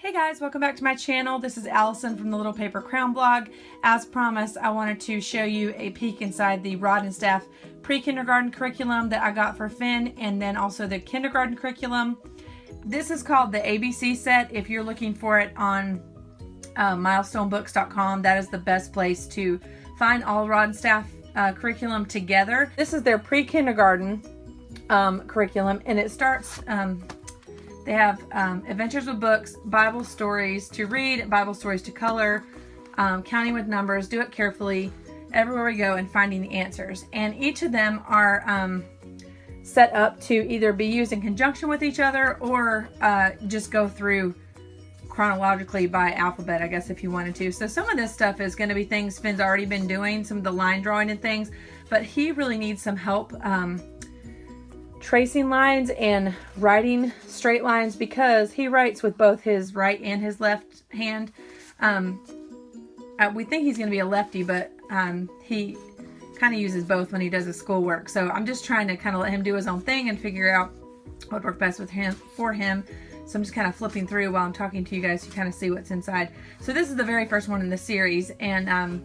Hey guys, welcome back to my channel. This is Allison from the Little Paper Crown blog. As promised, I wanted to show you a peek inside the Rod and Staff pre-kindergarten curriculum that I got for Finn, and then also the kindergarten curriculum. This is called the ABC set. If you're looking for it on milestonebooks.com, that is the best place to find all Rod and Staff curriculum together. This is their pre-kindergarten curriculum, and it starts they have adventures with books, Bible stories to read, Bible stories to color, counting with numbers, do it carefully, everywhere we go, and finding the answers. And each of them are set up to either be used in conjunction with each other or just go through chronologically by alphabet, I guess, if you wanted to. So some of this stuff is going to be things Finn's already been doing, some of the line drawing and things, but he really needs some help tracing lines and writing straight lines because he writes with both his right and his left hand. We think he's going to be a lefty, but he kind of uses both when he does his schoolwork. So I'm just trying to kind of let him do his own thing and figure out what worked best with him for him. So I'm just kind of flipping through while I'm talking to you guys to kind of see what's inside. So this is the very first one in the series, and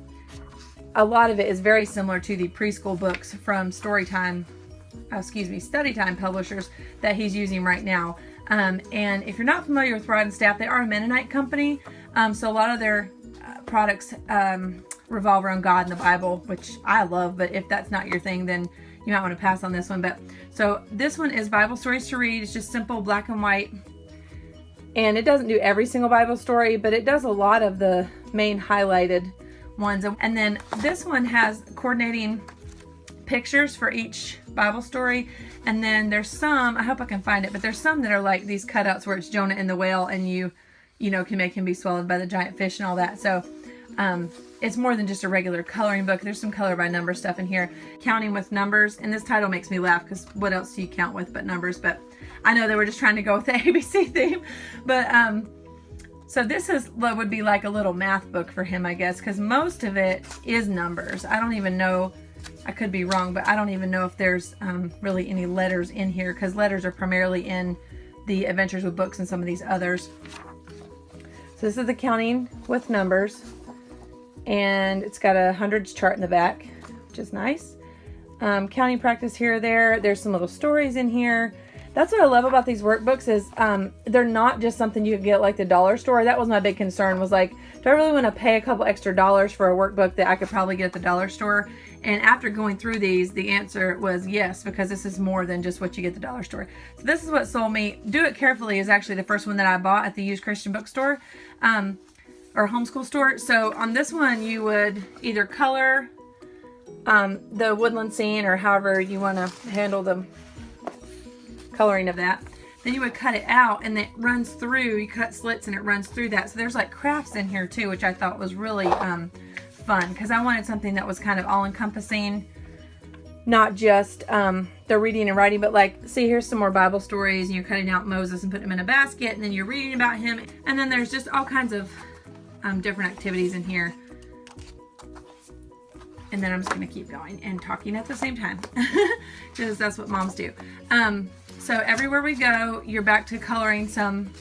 a lot of it is very similar to the preschool books from Study Time publishers that he's using right now. And if you're not familiar with Rod and Staff, they are a Mennonite company. So a lot of their products revolve around God and the Bible, which I love, but if that's not your thing, then you might want to pass on this one. But so this one is Bible stories to read. It's just simple black and white. And it doesn't do every single Bible story, but it does a lot of the main highlighted ones. And then this one has coordinating pictures for each Bible story, and then there's some, I hope I can find it, but there's some that are like these cutouts where it's Jonah and the whale, and you know, can make him be swallowed by the giant fish and all that. So it's more than just a regular coloring book. There's some color by number stuff in here, counting with numbers, and this title makes me laugh because what else do you count with but numbers? But I know they were just trying to go with the ABC theme. But so this is what would be like a little math book for him, I guess, because most of it is numbers. I don't even know, I could be wrong, but I don't even know if there's really any letters in here, because letters are primarily in the Adventures with Books and some of these others. So this is the counting with numbers, and it's got a hundreds chart in the back, which is nice. Counting practice here or there. There's some little stories in here. That's what I love about these workbooks is they're not just something you could get like the dollar store. That was my big concern, was like, do I really want to pay a couple extra dollars for a workbook that I could probably get at the dollar store? And after going through these, the answer was yes, because this is more than just what you get at the dollar store. So this is what sold me. Do It Carefully is actually the first one that I bought at the used Christian bookstore or homeschool store. So on this one, you would either color the woodland scene or however you want to handle the coloring of that. Then you would cut it out, and it runs through, you cut slits and it runs through that. So there's like crafts in here too, which I thought was really fun, because I wanted something that was kind of all-encompassing, not just the reading and writing, but like, see, here's some more Bible stories, and you're cutting out Moses and putting him in a basket, and then you're reading about him, and then there's just all kinds of different activities in here. And then I'm just going to keep going and talking at the same time, because that's what moms do. So everywhere we go, you're back to coloring some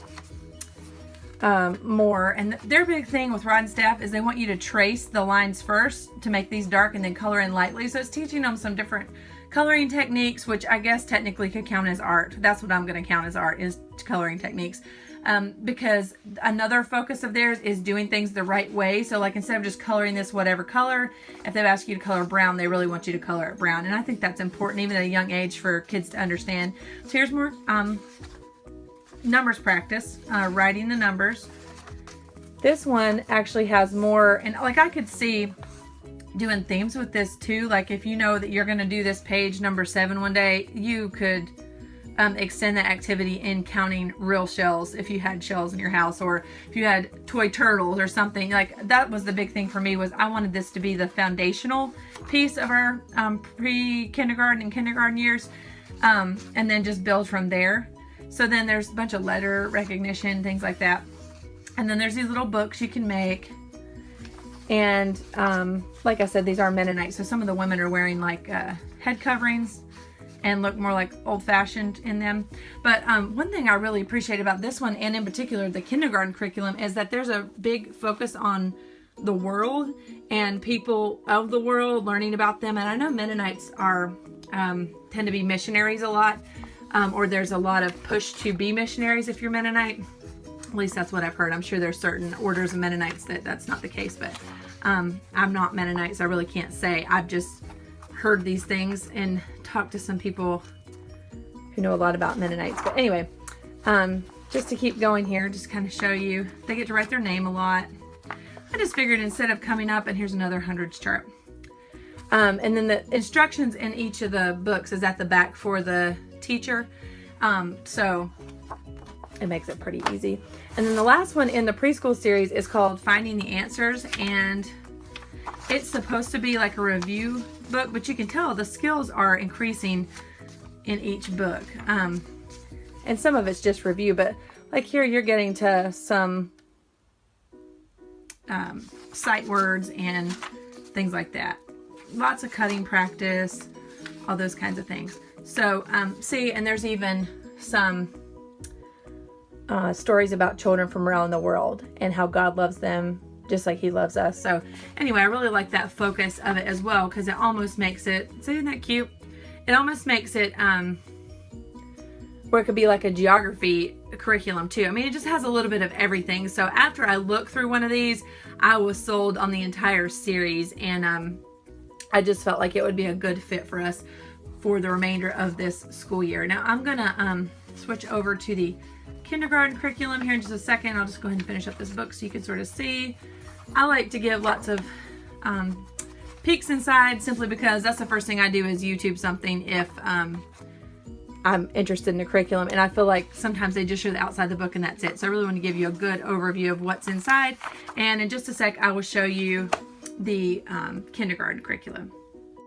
more. And their big thing with Rod and Staff is they want you to trace the lines first to make these dark and then color in lightly. So it's teaching them some different coloring techniques, which I guess technically could count as art. That's what I'm going to count as art, is coloring techniques. Because another focus of theirs is doing things the right way. So like, instead of just coloring this whatever color, if they've asked you to color brown, they really want you to color it brown. And I think that's important even at a young age for kids to understand. So here's more numbers practice, writing the numbers. This one actually has more, and like I could see doing themes with this too. Like if you know that you're going to do this page number 7 one day, you could extend that activity in counting real shells if you had shells in your house, or if you had toy turtles or something. Like that was the big thing for me, was I wanted this to be the foundational piece of our pre-kindergarten and kindergarten years, and then just build from there. So then there's a bunch of letter recognition, things like that, and then there's these little books you can make. And like I said, these are Mennonite, so some of the women are wearing like head coverings and look more like old-fashioned in them. But one thing I really appreciate about this one, and in particular the kindergarten curriculum, is that there's a big focus on the world and people of the world, learning about them. And I know Mennonites are tend to be missionaries a lot, or there's a lot of push to be missionaries if you're Mennonite. At least that's what I've heard. I'm sure there's certain orders of Mennonites that's not the case, but I'm not Mennonite, so I really can't say. I've just heard these things and talked to some people who know a lot about Mennonites. But anyway, just to keep going here, just kind of show you, they get to write their name a lot. I just figured instead of coming up, and here's another hundreds chart. And then the instructions in each of the books is at the back for the teacher. So it makes it pretty easy. And then the last one in the preschool series is called Finding the Answers, and it's supposed to be like a review book, but you can tell the skills are increasing in each book. And some of it's just review, but like here you're getting to some sight words and things like that. Lots of cutting practice, all those kinds of things. So see, and there's even some stories about children from around the world and how God loves them just like he loves us. So anyway, I really like that focus of it as well, because it almost makes it, isn't that cute? It almost makes it where it could be like a geography curriculum too. I mean, it just has a little bit of everything. So after I looked through one of these, I was sold on the entire series, and I just felt like it would be a good fit for us for the remainder of this school year. Now I'm gonna switch over to the kindergarten curriculum here in just a second. I'll just go ahead and finish up this book so you can sort of see. I like to give lots of peeks inside, simply because that's the first thing I do is YouTube something if I'm interested in the curriculum, and I feel like sometimes they just show the outside of the book and that's it. So I really want to give you a good overview of what's inside, and in just a sec I will show you the kindergarten curriculum.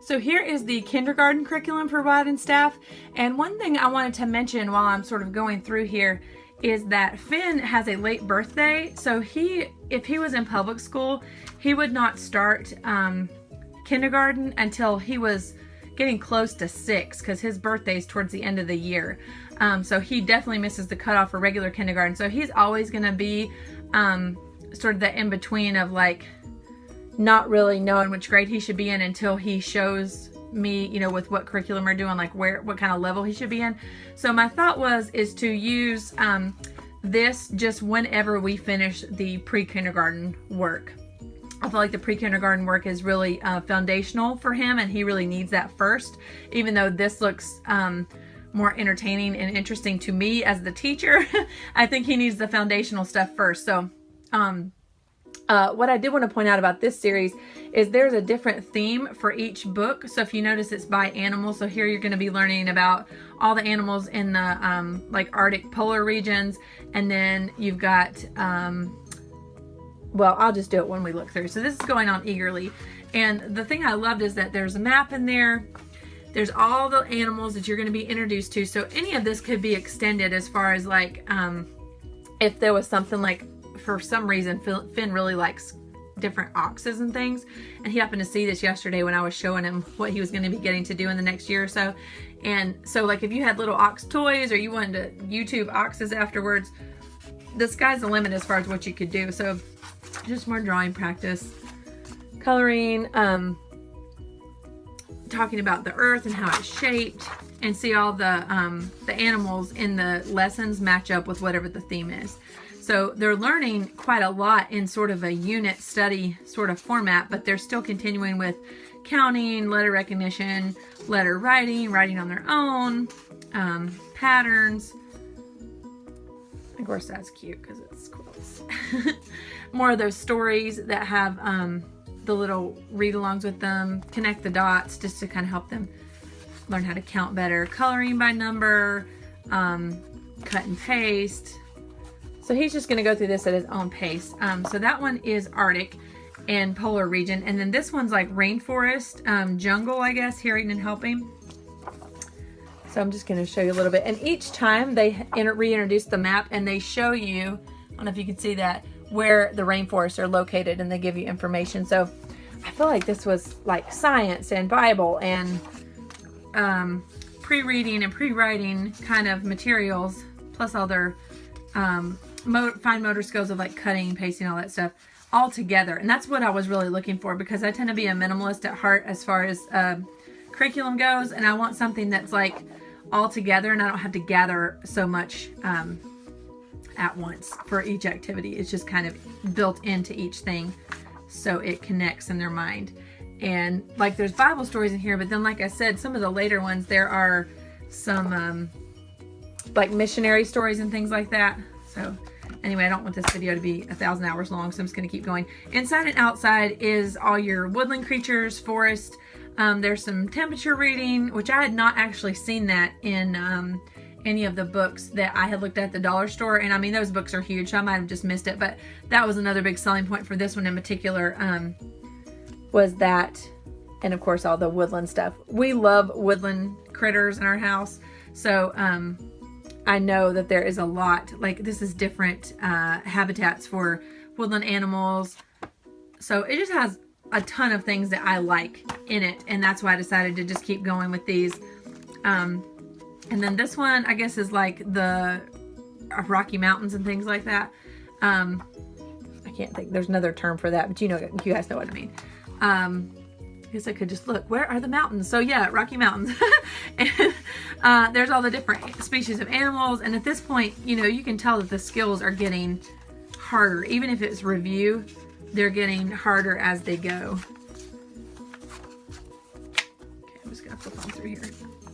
So here is the kindergarten curriculum for Rod and staff, and one thing I wanted to mention while I'm sort of going through here is that Finn has a late birthday. So if he was in public school, he would not start kindergarten until he was getting close to 6, because his birthday is towards the end of the year. So he definitely misses the cutoff for regular kindergarten. So he's always going to be sort of the in-between of like not really knowing which grade he should be in until he shows me, you know, with what curriculum we're doing, like what kind of level he should be in. So my thought is to use this just whenever we finish the pre-kindergarten work. I feel like the pre-kindergarten work is really foundational for him, and he really needs that first, even though this looks more entertaining and interesting to me as the teacher. I think he needs the foundational stuff first. So what I did want to point out about this series is there's a different theme for each book. So if you notice, it's by animals. So here you're going to be learning about all the animals in the like Arctic polar regions, and then you've got well, I'll just do it when we look through. So this is going on eagerly, and the thing I loved is that there's a map in there. There's all the animals that you're going to be introduced to. So any of this could be extended as far as like if there was something like, for some reason Finn really likes different oxes and things, and he happened to see this yesterday when I was showing him what he was going to be getting to do in the next year or so. And so like if you had little ox toys, or you wanted to YouTube oxes afterwards, the sky's the limit as far as what you could do. So just more drawing practice, coloring, talking about the earth and how it's shaped, and see all the animals in the lessons match up with whatever the theme is. So they're learning quite a lot in sort of a unit study sort of format, but they're still continuing with counting, letter recognition, letter writing, writing on their own, patterns. Of course, that's cute because it's quilts. More of those stories that have the little read-alongs with them, connect the dots, just to kind of help them learn how to count better. Coloring by number, cut and paste. So he's just going to go through this at his own pace. So that one is Arctic and polar region. And then this one's like rainforest, jungle, I guess, hearing and helping. So I'm just going to show you a little bit. And each time they reintroduce the map, and they show you, I don't know if you can see that, where the rainforests are located, and they give you information. So I feel like this was like science and Bible and pre-reading and pre-writing kind of materials, plus all their fine motor skills of like cutting, pasting, all that stuff, all together. And that's what I was really looking for, because I tend to be a minimalist at heart as far as curriculum goes, and I want something that's like all together, and I don't have to gather so much at once for each activity. It's just kind of built into each thing, so it connects in their mind. And like there's Bible stories in here, but then like I said, some of the later ones, there are some like missionary stories and things like that. So anyway, I don't want this video to be 1,000 hours long, so I'm just going to keep going. Inside and outside is all your woodland creatures, forest. There's some temperature reading, which I had not actually seen that in any of the books that I had looked at the dollar store. And I mean, those books are huge, so I might have just missed it. But that was another big selling point for this one in particular, was that, and of course all the woodland stuff. We love woodland critters in our house, so I know that there is a lot, like this is different habitats for woodland animals. So it just has a ton of things that I like in it, and that's why I decided to just keep going with these. And then this one, I guess, is like the Rocky Mountains and things like that. I can't think, there's another term for that, but you guys know what I mean. I guess I could just look, where are the mountains? So yeah, Rocky Mountains. And there's all the different species of animals, and at this point, you can tell that the skills are getting harder. Even if it's review, they're getting harder as they go. Okay, I'm just gonna flip on through here.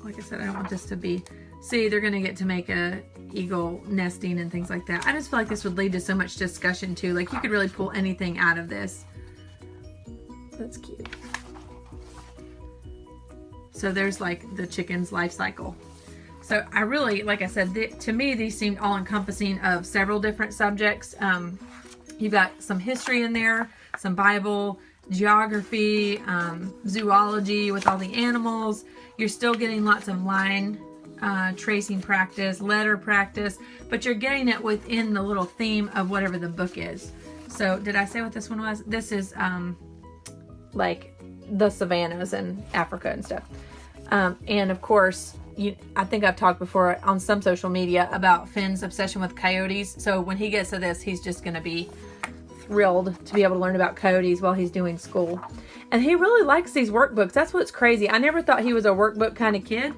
Like I said, I don't want this to be, see, they're gonna get to make a eagle nesting and things like that. I just feel like this would lead to so much discussion too. Like you could really pull anything out of this. That's cute. So there's like the chicken's life cycle. So I really, like I said, to me, these seemed all encompassing of several different subjects. You've got some history in there, some Bible, geography, zoology with all the animals. You're still getting lots of line tracing practice, letter practice, but you're getting it within the little theme of whatever the book is. So did I say what this one was? This is like the savannas in Africa and stuff. And of course, I think I've talked before on some social media about Finn's obsession with coyotes. So when he gets to this, he's just going to be thrilled to be able to learn about coyotes while he's doing school. And he really likes these workbooks. That's what's crazy. I never thought he was a workbook kind of kid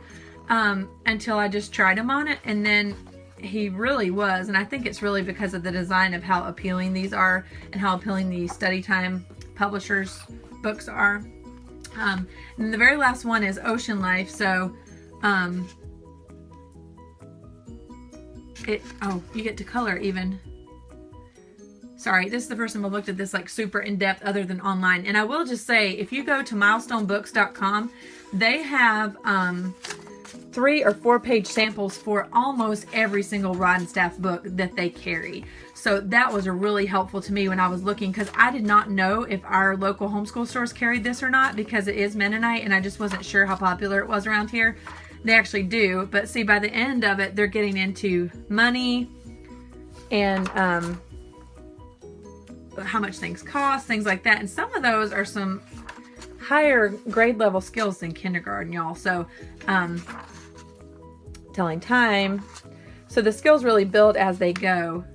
until I just tried him on it. And then he really was. And I think it's really because of the design of how appealing these are and how appealing the study time publishers' books are. And the very last one is Ocean Life. So you get to color even. Sorry, this is the first time I've looked at this like super in depth other than online. And I will just say, if you go to milestonebooks.com, they have 3 or 4 page samples for almost every single rod and staff book that they carry. So that was really helpful to me when I was looking, because I did not know if our local homeschool stores carried this or not, because it is Mennonite and I just wasn't sure how popular it was around here. They actually do, but see, by the end of it, they're getting into money and how much things cost, things like that. And some of those are some higher grade level skills than kindergarten, y'all. So telling time. So the skills really build as they go.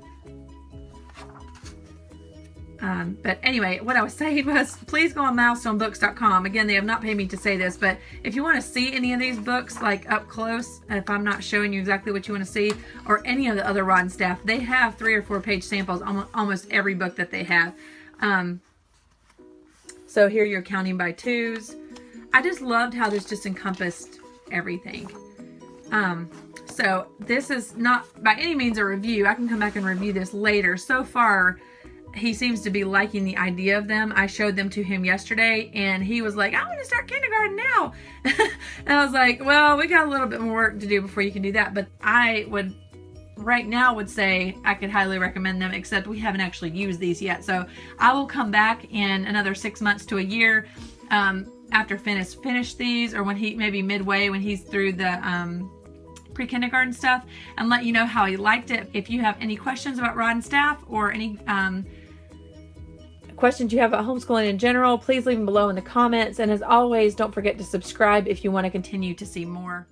But anyway, what I was saying was, please go on milestonebooks.com. Again, they have not paid me to say this, but if you want to see any of these books like up close, if I'm not showing you exactly what you want to see, or any of the other rod and staff, they have 3 or 4 page samples on almost every book that they have. So here you're counting by twos. I just loved how this just encompassed everything. So this is not by any means a review. I can come back and review this later. So far, he seems to be liking the idea of them. I showed them to him yesterday and he was like, I want to start kindergarten now. And I was like, well, we got a little bit more work to do before you can do that. But I would right now would say I could highly recommend them, except we haven't actually used these yet. So I will come back in another 6 months to a year after finish these, or when he maybe midway when he's through the pre-kindergarten stuff, and let you know how he liked it. If you have any questions about rod and staff, or any questions you have about homeschooling in general, please leave them below in the comments. And as always, don't forget to subscribe if you want to continue to see more.